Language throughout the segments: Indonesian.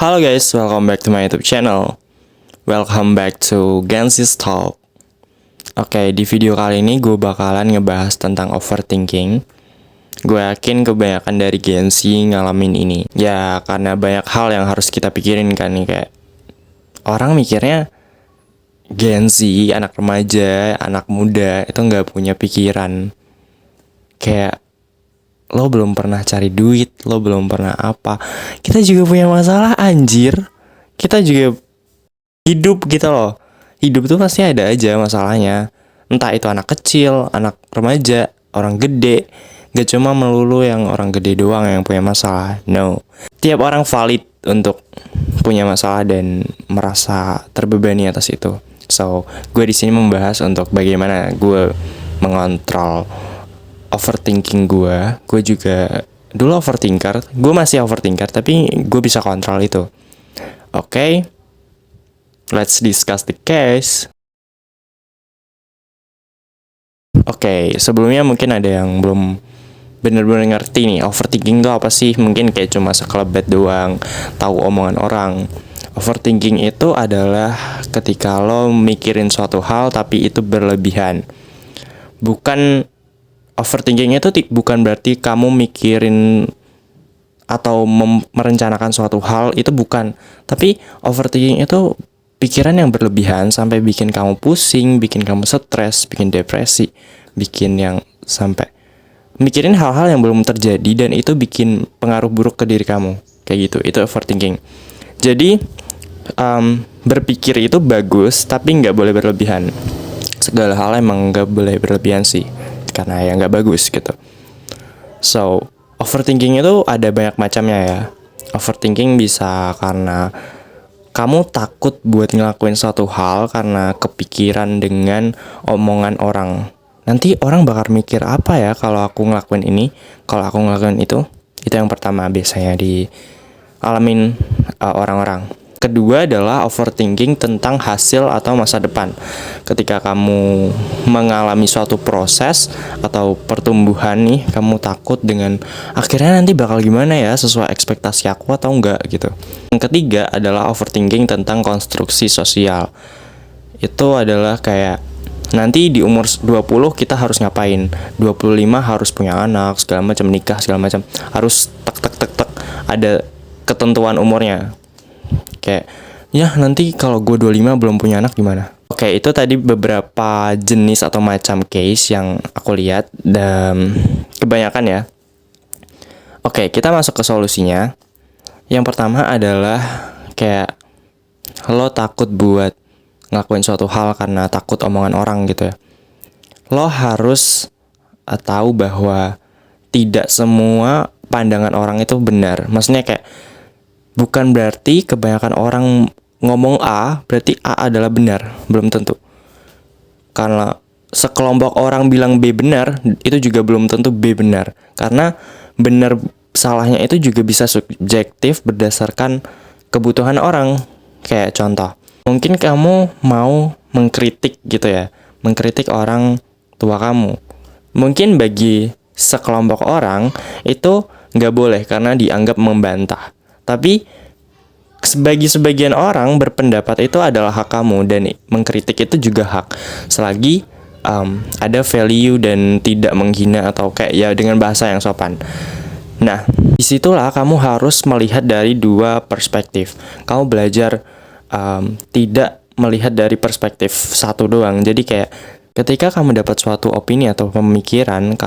Halo guys, welcome back to my YouTube channel. Welcome back to Gensis Talk. Oke, di video kali ini gue bakalan ngebahas tentang overthinking. Gue yakin kebanyakan dari Gensi ngalamin ini. Ya, karena banyak hal yang harus kita pikirin kan nih. Kayak orang mikirnya Gensi, anak remaja, anak muda itu gak punya pikiran. Kayak lo belum pernah cari duit, lo belum pernah apa. Kita juga punya masalah anjir. Kita juga hidup gitu loh. Hidup tuh pasti ada aja masalahnya. Entah itu anak kecil, anak remaja, orang gede. Gak cuma melulu yang orang gede doang yang punya masalah. No. Tiap orang valid untuk punya masalah dan merasa terbebani atas itu. So, gue di sini membahas untuk bagaimana gue mengontrol overthinking gue. Gue juga dulu overthinker. Gue masih overthinker, tapi gue bisa kontrol itu. Oke. Let's discuss the case. Oke, sebelumnya mungkin ada yang belum bener-bener ngerti nih overthinking itu apa sih. Mungkin kayak cuma sekelebat doang tahu omongan orang. Overthinking itu adalah ketika lo mikirin suatu hal tapi itu berlebihan. Bukan overthinking itu bukan berarti kamu mikirin atau merencanakan suatu hal, itu bukan. Tapi overthinking itu pikiran yang berlebihan sampai bikin kamu pusing, bikin kamu stres, bikin depresi, bikin yang sampai mikirin hal-hal yang belum terjadi dan itu bikin pengaruh buruk ke diri kamu. Kayak gitu, itu overthinking. Jadi berpikir itu bagus tapi nggak boleh berlebihan. Segala hal emang nggak boleh berlebihan sih, karena ya nggak bagus gitu. So, overthinking itu ada banyak macamnya ya. Overthinking bisa karena kamu takut buat ngelakuin suatu hal karena kepikiran dengan omongan orang. Nanti orang bakal mikir apa ya kalau aku ngelakuin ini, kalau aku ngelakuin itu. Itu yang pertama biasanya dialamin orang-orang. Kedua adalah overthinking tentang hasil atau masa depan. Ketika kamu mengalami suatu proses atau pertumbuhan nih, kamu takut dengan akhirnya nanti bakal gimana ya, sesuai ekspektasi aku atau enggak gitu. Yang ketiga adalah overthinking tentang konstruksi sosial. Itu adalah kayak nanti di umur 20 kita harus ngapain, 25 harus punya anak, segala macam, nikah segala macam. Harus tek ada ketentuan umurnya. Kayak, ya nanti kalau gue 25 belum punya anak gimana? Oke, itu tadi beberapa jenis atau macam case yang aku lihat dan kebanyakan ya. Oke, kita masuk ke solusinya. Yang pertama adalah kayak lo takut buat ngelakuin suatu hal karena takut omongan orang gitu ya. Lo harus tahu bahwa tidak semua pandangan orang itu benar. Maksudnya kayak bukan berarti kebanyakan orang ngomong A, berarti A adalah benar. Belum tentu. Karena sekelompok orang bilang B benar, itu juga belum tentu B benar. Karena benar salahnya itu juga bisa subjektif berdasarkan kebutuhan orang. Kayak contoh, mungkin kamu mau mengkritik gitu ya, mengkritik orang tua kamu. Mungkin bagi sekelompok orang itu nggak boleh karena dianggap membantah. Tapi bagi sebagian orang berpendapat itu adalah hak kamu dan mengkritik itu juga hak. Selagi ada value dan tidak menghina atau kayak ya dengan bahasa yang sopan. Nah, disitulah kamu harus melihat dari dua perspektif. Kamu belajar tidak melihat dari perspektif satu doang. Jadi kayak ketika kamu dapat suatu opini atau pemikiran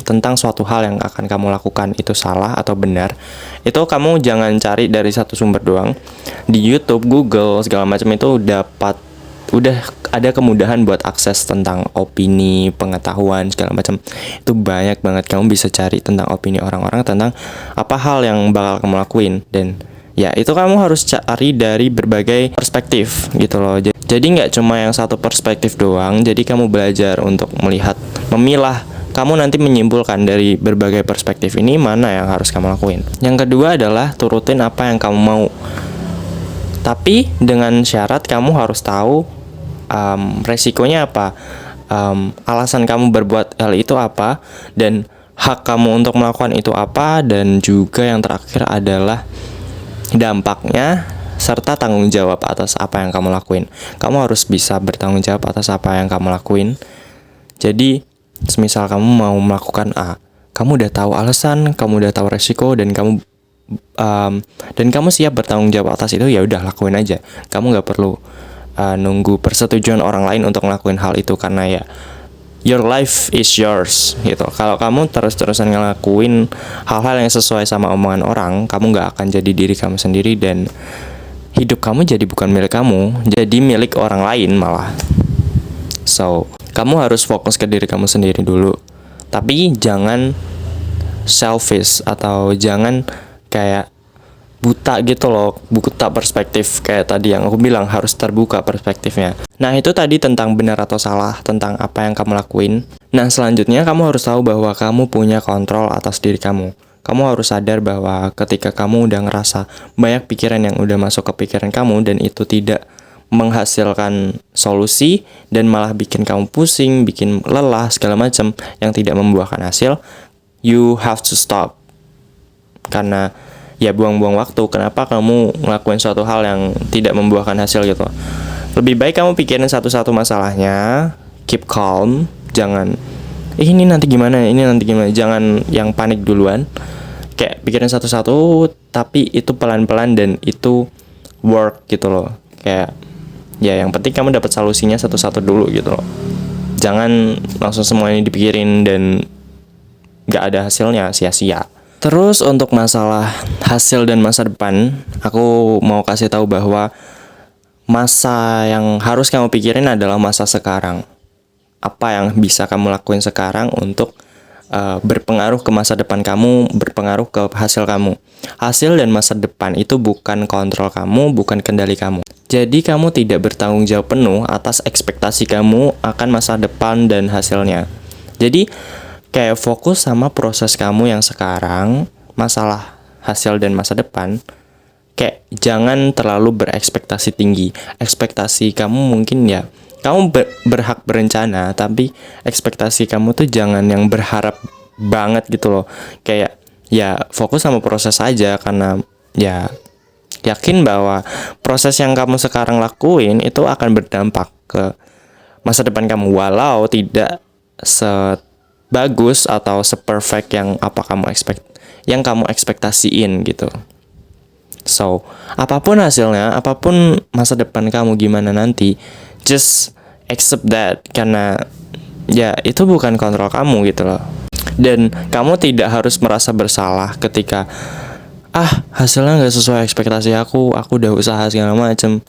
tentang suatu hal yang akan kamu lakukan itu salah atau benar, itu kamu jangan cari dari satu sumber doang. Di YouTube, Google, segala macam itu udah ada kemudahan buat akses tentang opini, pengetahuan, segala macam. Itu banyak banget, kamu bisa cari tentang opini orang-orang tentang apa hal yang bakal kamu lakuin. Dan ya itu kamu harus cari dari berbagai perspektif gitu loh. Jadi nggak cuma yang satu perspektif doang. Jadi kamu belajar untuk memilah. Kamu nanti menyimpulkan dari berbagai perspektif ini mana yang harus kamu lakuin. Yang kedua adalah turutin apa yang kamu mau. Tapi dengan syarat kamu harus tahu resikonya apa, alasan kamu berbuat hal itu apa, dan hak kamu untuk melakukan itu apa. Dan juga yang terakhir adalah dampaknya serta tanggung jawab atas apa yang kamu lakuin. Kamu harus bisa bertanggung jawab atas apa yang kamu lakuin. Jadi, semisal kamu mau melakukan A, kamu udah tahu alasan, kamu udah tahu resiko, dan kamu siap bertanggung jawab atas itu, ya udah lakuin aja. Kamu nggak perlu nunggu persetujuan orang lain untuk ngelakuin hal itu, karena ya your life is yours gitu. Kalau kamu terus-terusan ngelakuin hal-hal yang sesuai sama omongan orang, kamu nggak akan jadi diri kamu sendiri, dan hidup kamu jadi bukan milik kamu, jadi milik orang lain malah. So, kamu harus fokus ke diri kamu sendiri dulu. Tapi jangan selfish atau jangan kayak buta gitu loh, buta perspektif kayak tadi yang aku bilang, harus terbuka perspektifnya. Nah, itu tadi tentang benar atau salah, tentang apa yang kamu lakuin. Nah, selanjutnya kamu harus tahu bahwa kamu punya kontrol atas diri kamu. Kamu harus sadar bahwa ketika kamu udah ngerasa banyak pikiran yang udah masuk ke pikiran kamu dan itu tidak menghasilkan solusi dan malah bikin kamu pusing, bikin lelah segala macam yang tidak membuahkan hasil, you have to stop. Karena ya buang-buang waktu. Kenapa kamu ngelakuin suatu hal yang tidak membuahkan hasil gitu? Lebih baik kamu pikirin satu-satu masalahnya, keep calm, jangan ini nanti gimana, jangan yang panik duluan. Kayak pikirin satu-satu, tapi itu pelan-pelan dan itu work gitu loh. Kayak ya yang penting kamu dapat solusinya satu-satu dulu gitu loh. Jangan langsung semuanya dipikirin dan gak ada hasilnya, sia-sia. Terus untuk masalah hasil dan masa depan, aku mau kasih tahu bahwa masa yang harus kamu pikirin adalah masa sekarang. Apa yang bisa kamu lakuin sekarang untuk berpengaruh ke masa depan kamu, berpengaruh ke hasil kamu. Hasil dan masa depan itu bukan kontrol kamu, bukan kendali kamu. Jadi kamu tidak bertanggung jawab penuh atas ekspektasi kamu akan masa depan dan hasilnya. Jadi kayak fokus sama proses kamu yang sekarang, masalah hasil dan masa depan. Kayak jangan terlalu berekspektasi tinggi. Ekspektasi kamu mungkin ya, kamu berhak berencana, tapi ekspektasi kamu tuh jangan yang berharap banget gitu loh. Kayak ya fokus sama proses aja, karena ya yakin bahwa proses yang kamu sekarang lakuin itu akan berdampak ke masa depan kamu, walau tidak sebagus atau seperfect yang yang kamu ekspektasiin gitu. So, apapun hasilnya, apapun masa depan kamu gimana nanti, just accept that, karena ya itu bukan kontrol kamu gitu loh. Dan kamu tidak harus merasa bersalah ketika hasilnya nggak sesuai ekspektasi aku udah usaha segala macem.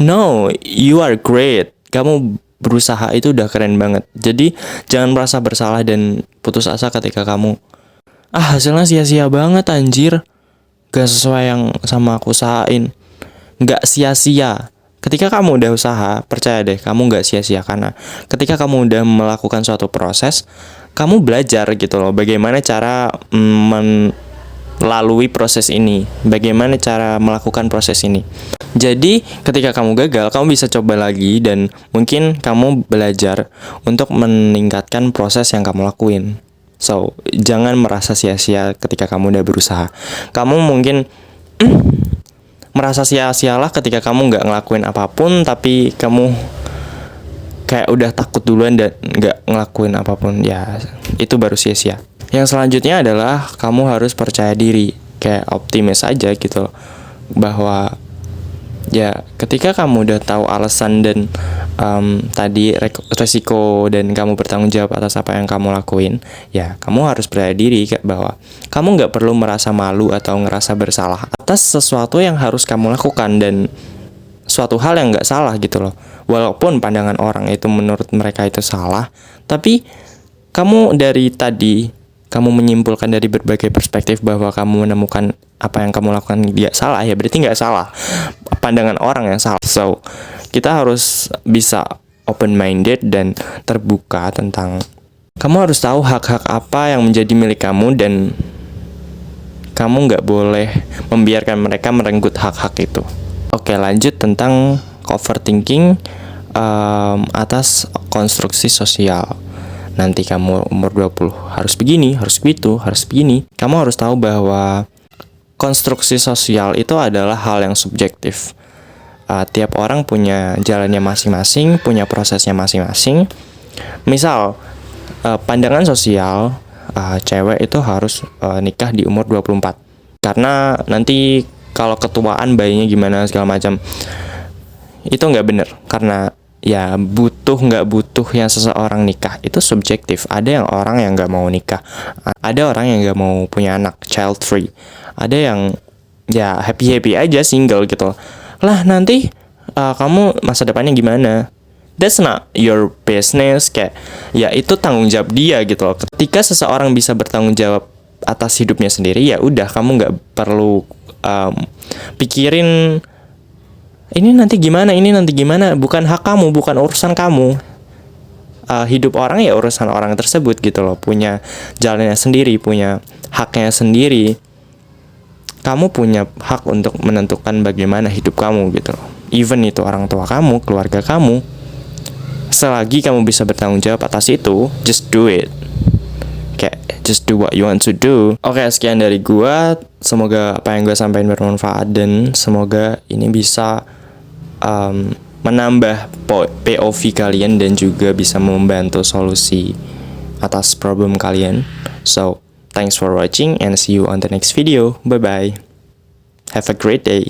No, you are great. Kamu berusaha itu udah keren banget. Jadi jangan merasa bersalah dan putus asa ketika kamu hasilnya sia-sia banget anjir, gak sesuai yang sama aku usahain. Gak sia-sia. Ketika kamu udah usaha, percaya deh, kamu gak sia-sia. Karena ketika kamu udah melakukan suatu proses, kamu belajar gitu loh, bagaimana cara melalui proses ini, bagaimana cara melakukan proses ini. Jadi ketika kamu gagal, kamu bisa coba lagi, dan mungkin kamu belajar untuk meningkatkan proses yang kamu lakuin. So, jangan merasa sia-sia ketika kamu udah berusaha. Kamu mungkin merasa sia-sialah ketika kamu nggak ngelakuin apapun, tapi kamu kayak udah takut duluan dan nggak ngelakuin apapun. Ya, itu baru sia-sia. Yang selanjutnya adalah kamu harus percaya diri, kayak optimis aja gitu, bahwa ya ketika kamu udah tahu alasan dan tadi resiko, dan kamu bertanggung jawab atas apa yang kamu lakuin, ya kamu harus percaya diri bahwa kamu nggak perlu merasa malu atau ngerasa bersalah atas sesuatu yang harus kamu lakukan, dan suatu hal yang nggak salah gitu loh. Walaupun pandangan orang itu menurut mereka itu salah, tapi kamu dari tadi kamu menyimpulkan dari berbagai perspektif bahwa kamu menemukan apa yang kamu lakukan dia salah, ya berarti nggak salah, pandangan orang yang salah. So, kita harus bisa open-minded dan terbuka tentang kamu harus tahu hak-hak apa yang menjadi milik kamu, dan kamu nggak boleh membiarkan mereka merenggut hak-hak itu. Oke, lanjut tentang overthinking atas konstruksi sosial. Nanti kamu umur 20 harus begini, harus begitu, harus begini. Kamu harus tahu bahwa konstruksi sosial itu adalah hal yang subjektif. Tiap orang punya jalannya masing-masing, punya prosesnya masing-masing. Misal, pandangan sosial, cewek itu harus nikah di umur 24. Karena nanti kalau ketuaan bayinya gimana segala macam. Itu nggak bener. Karena ya nggak butuh yang seseorang nikah itu subjektif. Ada yang orang yang nggak mau nikah, ada orang yang nggak mau punya anak, child free, ada yang ya happy aja single gitu lah. Nanti kamu masa depannya gimana, that's not your business. Kayak ya itu tanggung jawab dia gitu loh. Ketika seseorang bisa bertanggung jawab atas hidupnya sendiri, ya udah, kamu nggak perlu pikirin ini nanti gimana, bukan hak kamu, bukan urusan kamu. Hidup orang ya urusan orang tersebut gitu loh, punya jalannya sendiri, punya haknya sendiri. Kamu punya hak untuk menentukan bagaimana hidup kamu gitu loh. Even itu orang tua kamu, keluarga kamu, selagi kamu bisa bertanggung jawab atas itu, just do it. Kayak just do what you want to do. Oke, sekian dari gua. Semoga apa yang gua sampaikan bermanfaat dan semoga ini bisa menambah POV kalian dan juga bisa membantu solusi atas problem kalian. So, thanks for watching and see you on the next video. Bye bye. Have a great day.